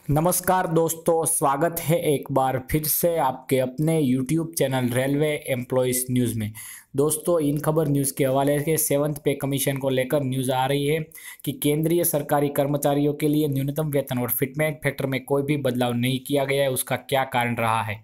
नमस्कार दोस्तों, स्वागत है एक बार फिर से आपके अपने YouTube channel railway employees news में। दोस्तों, इन खबर न्यूज़ के हवाले से 7th पे कमीशन को लेकर न्यूज़ आ रही है कि केंद्रीय सरकारी कर्मचारियों के लिए न्यूनतम वेतन और फिटमेंट फैक्टर में कोई भी बदलाव नहीं किया गया है। उसका क्या कारण रहा है?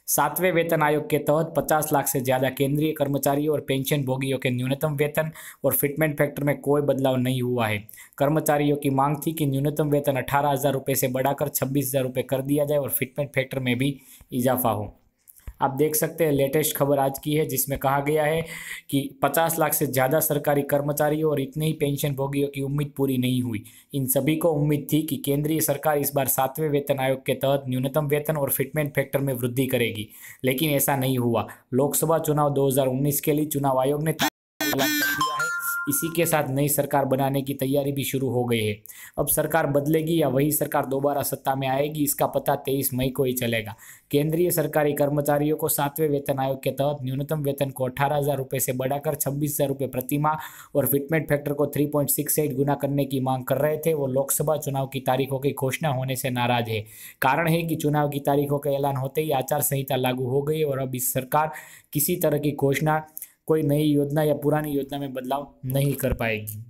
7वें वेतन आयोग के तहत 50 लाख से ज़्यादा केंद्रीय कर्मचारियों और पेंशन भोगियों के न्यूनतम वेतन और फिटमेंट फैक्टर में कोई बदलाव नहीं हुआ है। कर्मचारियों की मांग थी कि न्यूनतम वेतन 18,000 रुपये से बढ़ाकर 26,000 रुपये कर दिया जाए और फिटमेंट फैक्टर में भी इजाफा हो। आप देख सकते हैं, लेटेस्ट खबर आज की है जिसमें कहा गया है कि 50 लाख से ज़्यादा सरकारी कर्मचारियों और इतने ही पेंशन भोगियों की उम्मीद पूरी नहीं हुई। इन सभी को उम्मीद थी कि केंद्रीय सरकार इस बार 7वें वेतन आयोग के तहत न्यूनतम वेतन और फिटमेंट फैक्टर में वृद्धि करेगी, लेकिन ऐसा नहीं हुआ। लोकसभा चुनाव 2019 के लिए चुनाव आयोग ने ऐलान कर दिया है। इसी के साथ नई सरकार बनाने की तैयारी भी शुरू हो गई है। अब सरकार बदलेगी या वही सरकार दोबारा सत्ता में आएगी, इसका पता 23 मई को ही चलेगा। केंद्रीय सरकारी कर्मचारियों को 7वें वेतन आयोग के तहत न्यूनतम वेतन को 18,000 रुपये से बढ़ाकर 26,000 रुपये प्रति माह और फिटमेंट फैक्टर को 3.68 गुना करने की मांग कर रहे थे। वो लोकसभा चुनाव की तारीखों की घोषणा होने से नाराज है। कारण है कि चुनाव की तारीखों का ऐलान होते ही आचार संहिता लागू हो गई और अब इस सरकार किसी तरह की घोषणा, कोई नई योजना या पुरानी योजना में बदलाव नहीं कर पाएगी।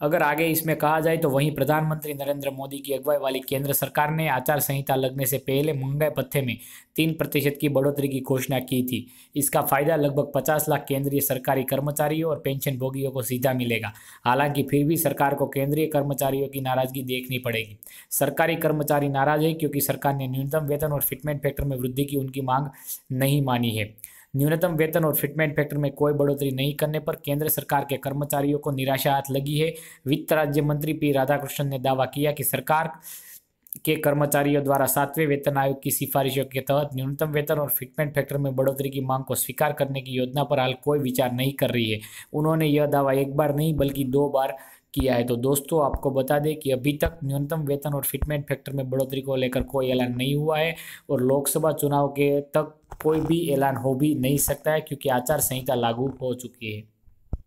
अगर आगे इसमें कहा जाए तो वहीं प्रधानमंत्री नरेंद्र मोदी की अगुवाई वाली केंद्र सरकार ने आचार संहिता लगने से पहले महंगाई भत्ते में 3% की बढ़ोतरी की घोषणा की थी। इसका फायदा लगभग 50 लाख केंद्रीय सरकारी कर्मचारियों और पेंशन भोगियों को सीधा मिलेगा। हालांकि फिर भी सरकार को केंद्रीय कर्मचारियों की नाराजगी देखनी पड़ेगी। सरकारी कर्मचारी नाराज है क्योंकि सरकार ने न्यूनतम वेतन और फिटमेंट फैक्टर में वृद्धि की उनकी मांग नहीं मानी है। न्यूनतम वेतन और फिटमेंट फैक्टर में कोई बढ़ोतरी नहीं करने पर केंद्र सरकार के कर्मचारियों को निराशा हाथ लगी है। वित्त राज्य मंत्री पी राधाकृष्णन ने दावा किया कि सरकार के कर्मचारियों द्वारा 7वें वेतन आयोग की सिफारिशों के तहत न्यूनतम वेतन और फिटमेंट फैक्टर में बढ़ोतरी की मांग को स्वीकार करने की योजना पर हाल कोई विचार नहीं कर रही है। उन्होंने यह दावा एक बार नहीं बल्कि 2 बार किया है। तो दोस्तों, आपको बता दें कि अभी तक न्यूनतम वेतन और फिटमेंट फैक्टर में बढ़ोतरी को लेकर कोई ऐलान नहीं हुआ है और लोकसभा चुनाव के तक कोई भी ऐलान हो भी नहीं सकता है क्योंकि आचार संहिता लागू हो चुकी है।